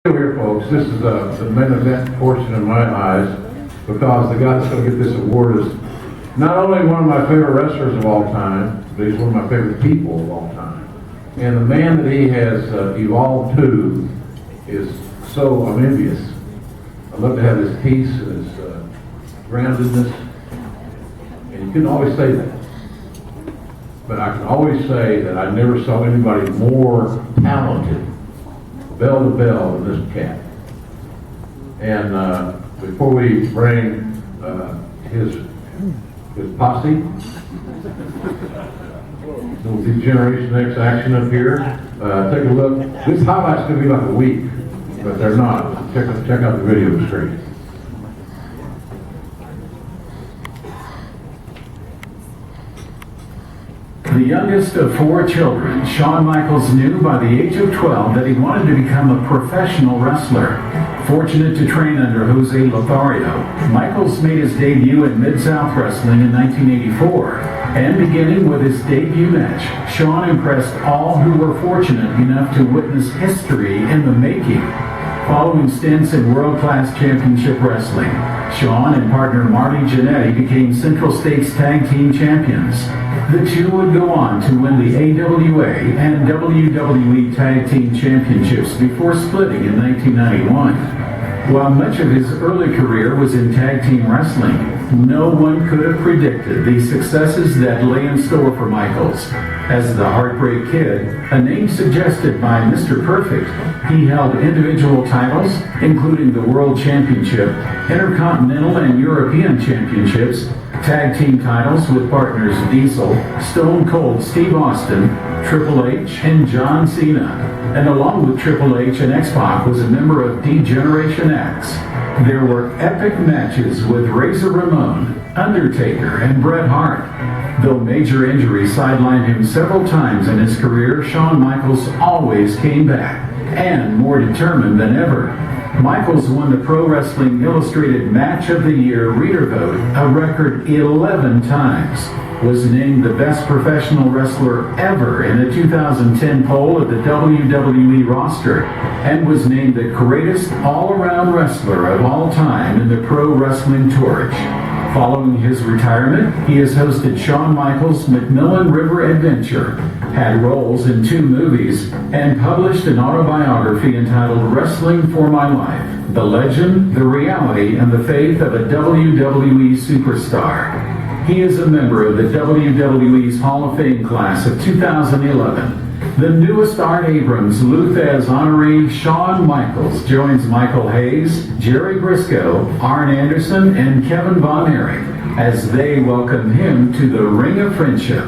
Here, folks, this is the main event portion of my eyes, because the guy that's going to get this award is not only one of my favorite wrestlers of all time, but he's one of my favorite people of all time. And the man that he has evolved to is so, I'm envious. I love to have his peace and his groundedness, and you can always say that. But I can always say that I never saw anybody more talented, bell to bell, than this cat. And before we bring his posse, little Degeneration X action up here, take a look. This highlight's going to be like a week, but they're not. Check out the video screen. The youngest of 4 children, Shawn Michaels knew by the age of 12 that he wanted to become a professional wrestler. Fortunate to train under Jose Lothario, Michaels made his debut in Mid-South Wrestling in 1984. And beginning with his debut match, Shawn impressed all who were fortunate enough to witness history in the making. Following stints in world-class championship wrestling, Shawn and partner Marty Jannetty became Central States Tag Team Champions. The two would go on to win the AWA and WWE Tag Team Championships before splitting in 1991. While much of his early career was in tag team wrestling, no one could have predicted the successes that lay in store for Michaels. As the Heartbreak Kid, a name suggested by Mr. Perfect, he held individual titles, including the World Championship, Intercontinental and European Championships, tag team titles with partners Diesel, Stone Cold Steve Austin, Triple H, and John Cena. And along with Triple H and X-Pac was a member of Degeneration X. There were epic matches with Razor Ramon, Undertaker, and Bret Hart. Though major injuries sidelined him several times in his career, Shawn Michaels always came back, and more determined than ever. Michaels won the Pro Wrestling Illustrated Match of the Year reader vote a record 11 times, was named the best professional wrestler ever in a 2010 poll of the WWE roster, and was named the greatest all-around wrestler of all time in the Pro Wrestling Torch. Following his retirement, he has hosted Shawn Michaels' McMillan River Adventure, had roles in 2 movies, and published an autobiography entitled Wrestling for My Life, The Legend, the Reality, and the Faith of a WWE Superstar. He is a member of the WWE's Hall of Fame class of 2011. The newest Art Abrams Thesz honoree, Shawn Michaels, joins Michael Hayes, Jerry Briscoe, Arn Anderson, and Kevin Von Erich as they welcome him to the Ring of Friendship.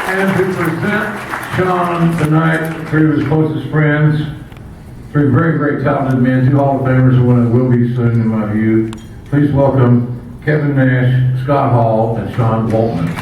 And to present Shawn tonight, 3 of his closest friends, 3 very, very talented men, 2 Hall of Famers, and one that will be soon in my view. Please welcome Kevin Nash, Scott Hall, and Sean Waltman.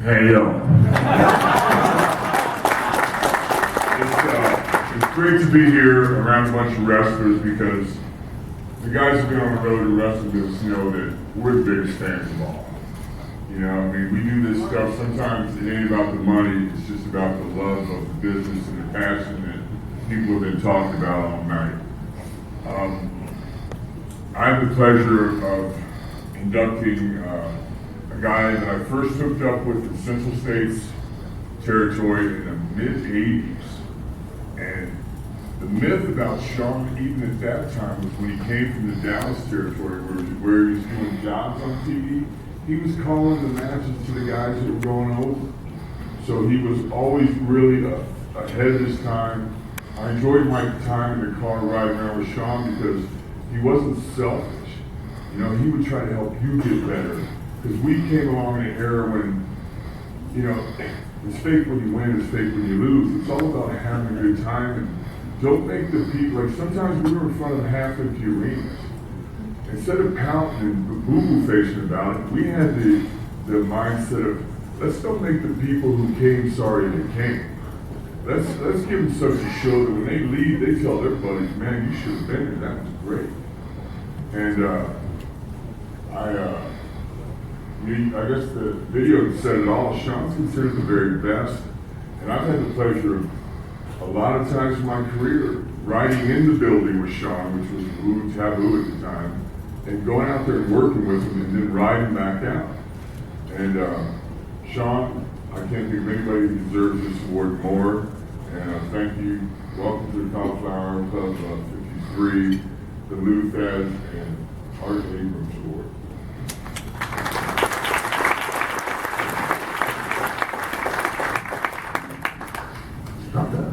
Hey, yo. It's great to be here around a bunch of wrestlers, because the guys who've been on the road to wrestle with us know that we're the biggest fans of all. You know, I mean, we do this stuff, sometimes it ain't about the money, it's just about the love of the business and the passion that people have been talking about all night. I have the pleasure of inducting a guy that I first hooked up with in Central States territory in the mid-'80s. And the myth about Shawn, even at that time, was when he came from the Dallas territory, where he was doing jobs on TV, he was calling the matches to the guys that were going over. So he was always really ahead of his time. I enjoyed my time in the car riding around with Shawn because he wasn't selfish. You know, he would try to help you get better. Because we came along in an era when, you know, it's fake when you win, it's fake when you lose. It's all about having a good time, and don't make the people, like sometimes we were in front of half-empty arenas. Instead of pouting and boo-boo facing about it, we had the mindset of, let's don't make the people who came sorry they came. Let's give them such a show that when they leave, they tell their buddies, man, you should have been here, that was great. And I guess the video said it all. Shawn's considered the very best. And I've had the pleasure of, a lot of times in my career, riding in the building with Shawn, which was taboo at the time, and going out there and working with him and then riding back out. And Shawn, I can't think of anybody who deserves this award more. And thank you. Welcome to the Cauliflower Club 53, the Thesz and Art Abrams Award. Stop that.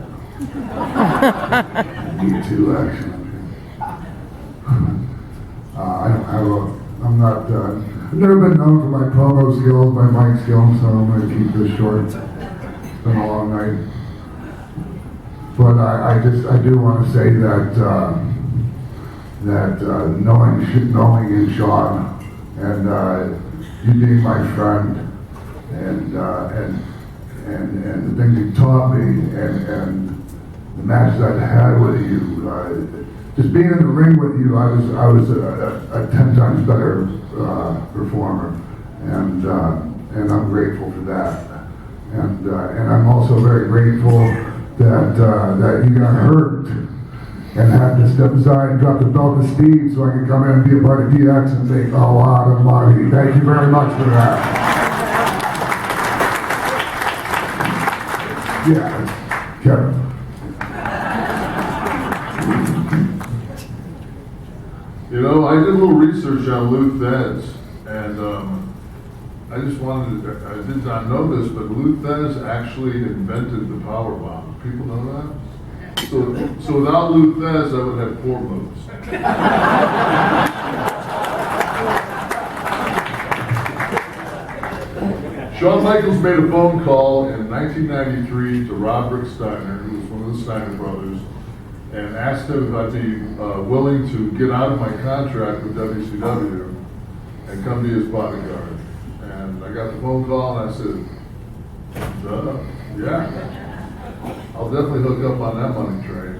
Me too, actually. I've never been known for my promo skills, my mic skills, so I'm going to keep this short. It's been a long night. But I do want to say that knowing in Shawn and you being my friend and the things you taught me and the matches I've had with you, just being in the ring with you, I was a 10 times better performer, and I'm grateful for that. And I'm also very grateful that you got hurt and had to step aside and drop the belt of speed so I could come in and be a part of DX and take a lot of money. Thank you very much for that. Yeah, Kevin. You know, I did a little research on Thesz, and I did not know this, but Thesz actually invented the power bomb. People know that? So without Thesz, I would have 4 moves. Shawn Michaels made a phone call in 1993 to Robert Steiner, who was one of the Steiner brothers, and asked him if I'd be willing to get out of my contract with WCW and come be his bodyguard. And I got the phone call and I said, yeah, I'll definitely hook up on that money train.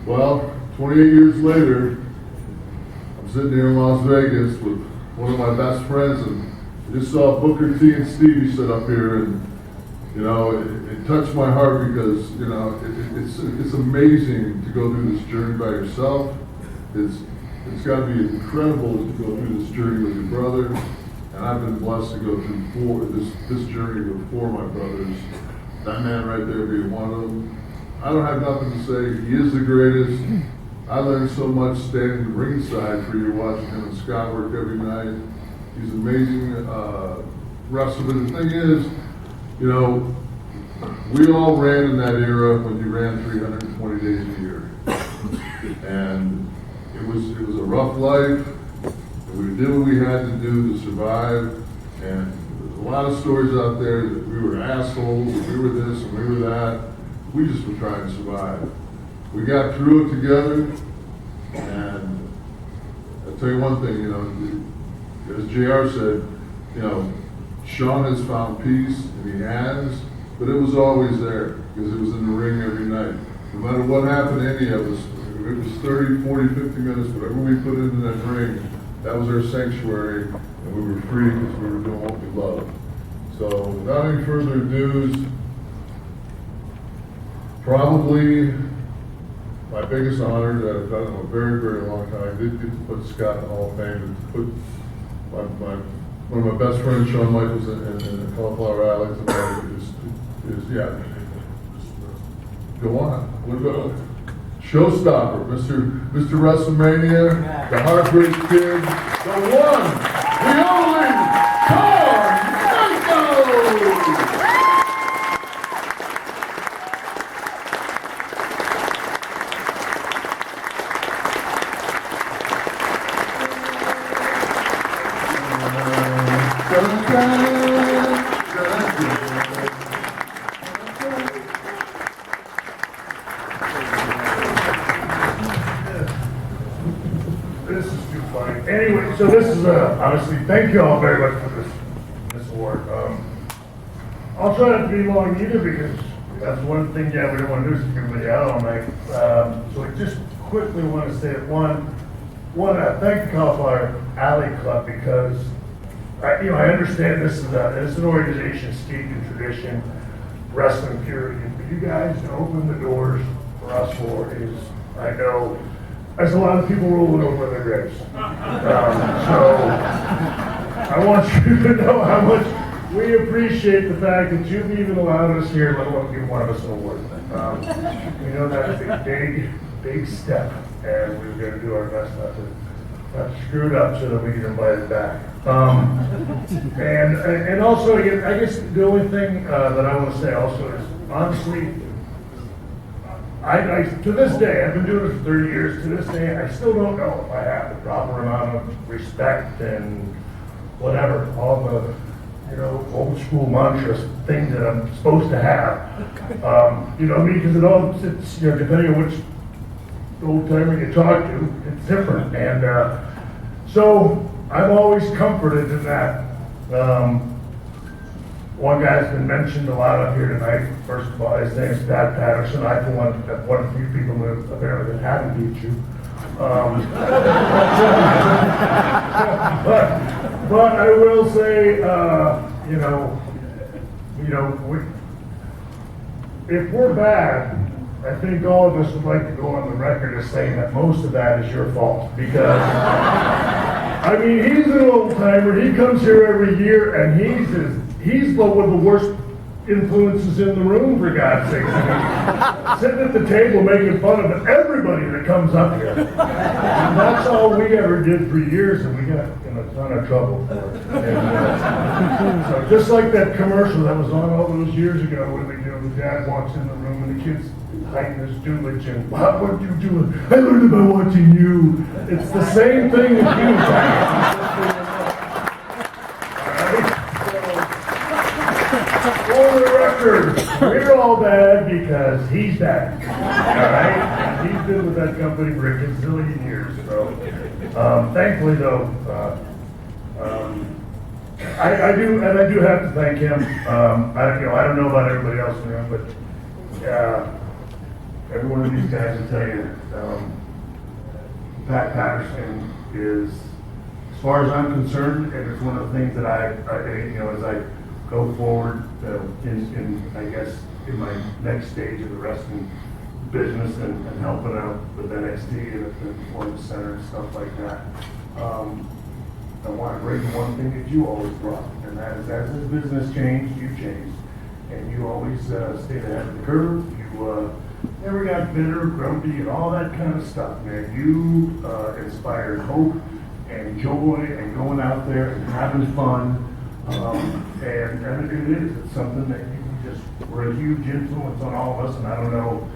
Well, 28 years later, I'm sitting here in Las Vegas with one of my best friends, and I just saw Booker T and Stevie sit up here, and you know, it touched my heart because, you know, it's amazing to go through this journey by yourself. It's got to be incredible to go through this journey with your brother, and I've been blessed to go through this journey with 4 of my brothers. That man right there being one of them. I don't have nothing to say. He is the greatest. I learned so much standing ringside for you, watching him and Scott work every night. He's an amazing wrestler. But the thing is, you know, we all ran in that era when you ran 320 days a year. And it was a rough life. We did what we had to do to survive. And there's a lot of stories out there that we were assholes, and we were this and we were that. We just were trying to survive. We got through it together. And I'll tell you one thing, you know, as JR said, you know, Shawn has found peace, and he has, but it was always there, because it was in the ring every night. No matter what happened to any of us, if it was 30, 40, 50 minutes, whatever we put into that ring, that was our sanctuary, and we were free because we were doing what we loved. So, without any further ado, probably my biggest honor that I've done in a very, very long time. I did get to put Scott in the Hall of Fame, and to put one of my best friends, Shawn Michaels, in the Cauliflower Alley tonight is go on. What about showstopper, Mr. WrestleMania, the Heartbreak Kid, the one, the only, Shawn Michaels! this is too funny. Anyway, so this is honestly, thank you all very much for this award. I'll try not to be long either because that's one thing, we don't want to do is give everybody out all night. So I just quickly want to say that one, thank the Cauliflower Alley Club because I understand this is an organization steeped in tradition, wrestling purity, but you guys to open the doors for us for is, I know, there's a lot of people rolling over their graves. So I want you to know how much we appreciate the fact that you've even allowed us here, let alone give one of us an award. We know that is a big, big step, and we're going to do our best not to screw it up so that we can invite it back. And also, again, I guess the only thing that I want to say also is, honestly, I to this day, I've been doing this for 30 years, to this day, I still don't know if I have the proper amount of respect and whatever, all the, old school mantras, things that I'm supposed to have. Because it all, it's, depending on which old timer you talk to, it's different. And so I'm always comforted in that. One guy's been mentioned a lot up here tonight. First of all, his name is Pat Patterson. I, for one of the few people who apparently haven't beat you. But I will say, if we're bad, I think all of us would like to go on the record as saying that most of that is your fault. Because, I mean, he's an old timer. He comes here every year, and he's one of the worst influences in the room, for God's sake. I mean, sitting at the table making fun of everybody that comes up here. And that's all we ever did for years, and we got in a ton of trouble for it. And, so just like that commercial that was on all those years ago, when the dad walks in the room and the kid's hiding his doolage and, what are you doing? I learned about watching you. It's the same thing with you, Pat. For the record, we're all bad because he's bad. All right? And he's been with that company for a gazillion years. So, thankfully, though, I do have to thank him. I don't know about everybody else in the room, but every one of these guys will tell you, Pat Patterson is, as far as I'm concerned, and it's one of the things that as I go forward in my next stage of the wrestling business and helping out with NXT and at the Performance Center and stuff like that. I want to bring one thing that you always brought, and that is as this business changed, you changed. And you always stayed ahead of the curve. You never got bitter, grumpy, and all that kind of stuff, man. You inspired hope and joy and going out there and having fun. And it is. It's something that you just were a huge influence on all of us, and I don't know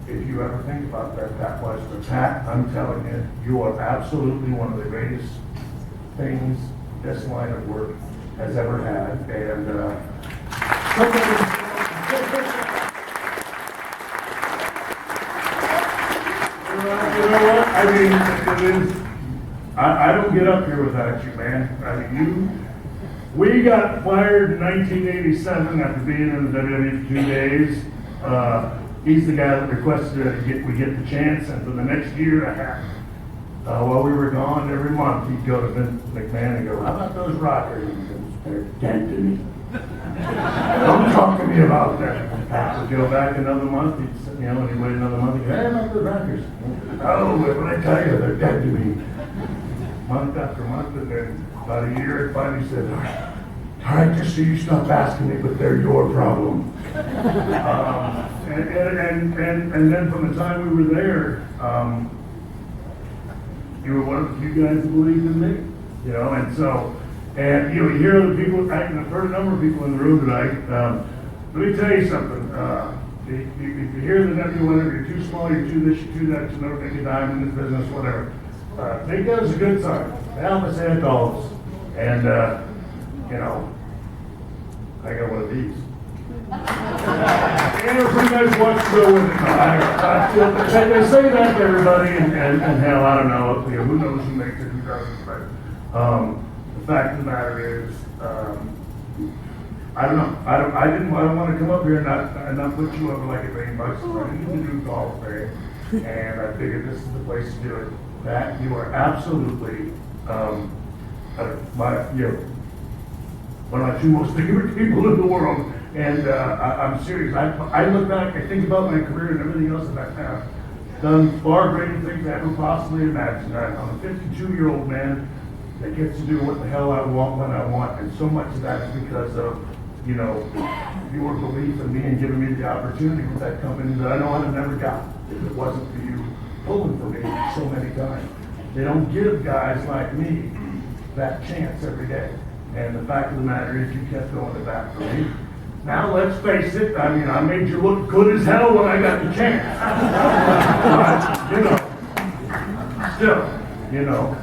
if you ever think about that, Pat Weiss, but Pat, I'm telling you, you are absolutely one of the greatest things this line of work has ever had. And you know what? I mean, it is. I don't get up here without you, man. I mean, we got fired in 1987 after being in the WWE for 2 days. He's the guy that requested that we get the chance, and for the next year and a half, while we were gone, every month he'd go to Vince McMahon and go, "How about those rockers?" And he goes, "They're dead to me." Don't talk to me about that. Pat would go back another month, and he'd wait another month, he'd go, "Hey, about the rockers." "Oh, but when I tell you, they're dead to me." Month after month, and then about a year, I finally said, "All right, just so you stop asking me, but they're your problem." And then from the time we were there, you were one of the few guys that believed in me, and so, you hear the people, I've heard a number of people in the room tonight. Let me tell you something. If you hear the whatever, you're too small, you're too this, you're too that, you'll never make a dime in this business, whatever. Take that as a good sign. Alpha Santa Claus. And, I got one of these. And a pretty nice watch to go with it. They say that to everybody, and hell, I don't know, you know, who knows who makes it, who doesn't, but, the fact of the matter is, I don't know, I don't want to come up here and not put you over like a $1 million. I need to do golf day, and I figured this is the place to do it. That, you are absolutely, one of my two most favorite people in the world. And I'm serious. I look back, I think about my career and everything else that I've done far greater things than I ever possibly imagined. I'm a 52-year-old man that gets to do what the hell I want when I want. And so much of that is because of, you know, your belief in me and giving me the opportunity with that company that I know I'd have never got if it wasn't for you pulling for me so many times. They don't give guys like me that chance every day. And the fact of the matter is you kept going to bat for me. Now, let's face it, I mean, I made you look good as hell when I got the chance. But, you know, still, you know,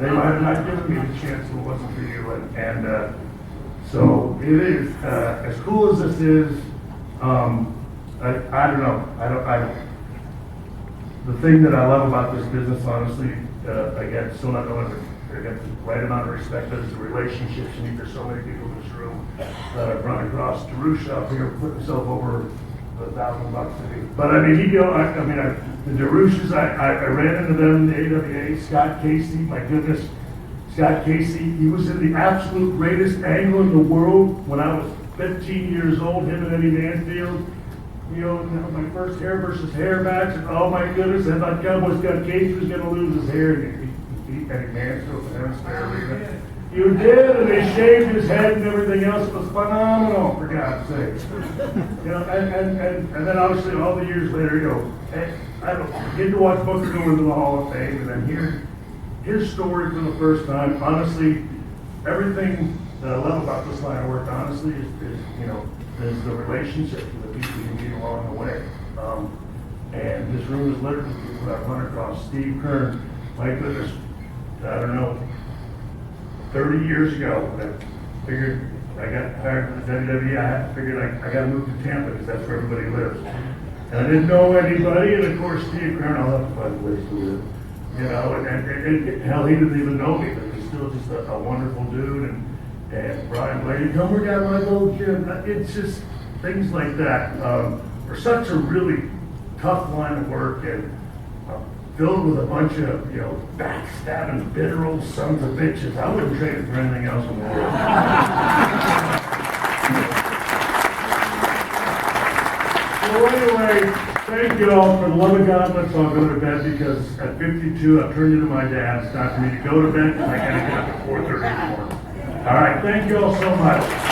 they might have not given me the chance if it wasn't for you. And so it is, as cool as this is, I don't know, the thing that I love about this business, honestly, again, still not knowing I got the right amount of respect, but it's the relationships you meet. There's so many people in this room that I've run across. Darush up here put himself over $1,000 a week. But I mean, the Darushes, I ran into them in the AWA. Scott Casey, my goodness, Scott Casey, he was in the absolute greatest angle in the world when I was 15 years old, him and Eddie Mansfield. You know, my first hair versus hair match, and oh my goodness, I thought Cowboy Scott Casey was going to lose his hair, and he beat Eddie Mansfield in the Hemisphere Arena. You did, and they shaved his head and everything else. It was phenomenal, for God's sake. You know, and then obviously all the years later, you know, I get to watch Booker go into the Hall of Fame, and then hear his story for the first time. Honestly, everything that I love about this line of work, honestly, is you know, is the relationship with the people you meet along the way. And this room is littered with people that I've run across. Steve Kern, my goodness, I don't know, 30 years ago, I figured I got hired for the WWE. I figured I got to move to Tampa because that's where everybody lives. And I didn't know anybody, and of course, Steve Kern, I'll have to find a place to live. You know, and hell, he didn't even know me, but he's still just a wonderful dude. And Brian Blady, come work out my old gym. It's just things like that. For such a really tough line of work and filled with a bunch of, you know, backstabbing, bitter old sons of bitches, I wouldn't trade it for anything else in the world. So anyway, thank you all. For the love of God, let's all go to bed because at 52, I've turned into my dad. It's time for me to go to bed because I got to get up at 4:30 in the morning. All right, thank you all so much.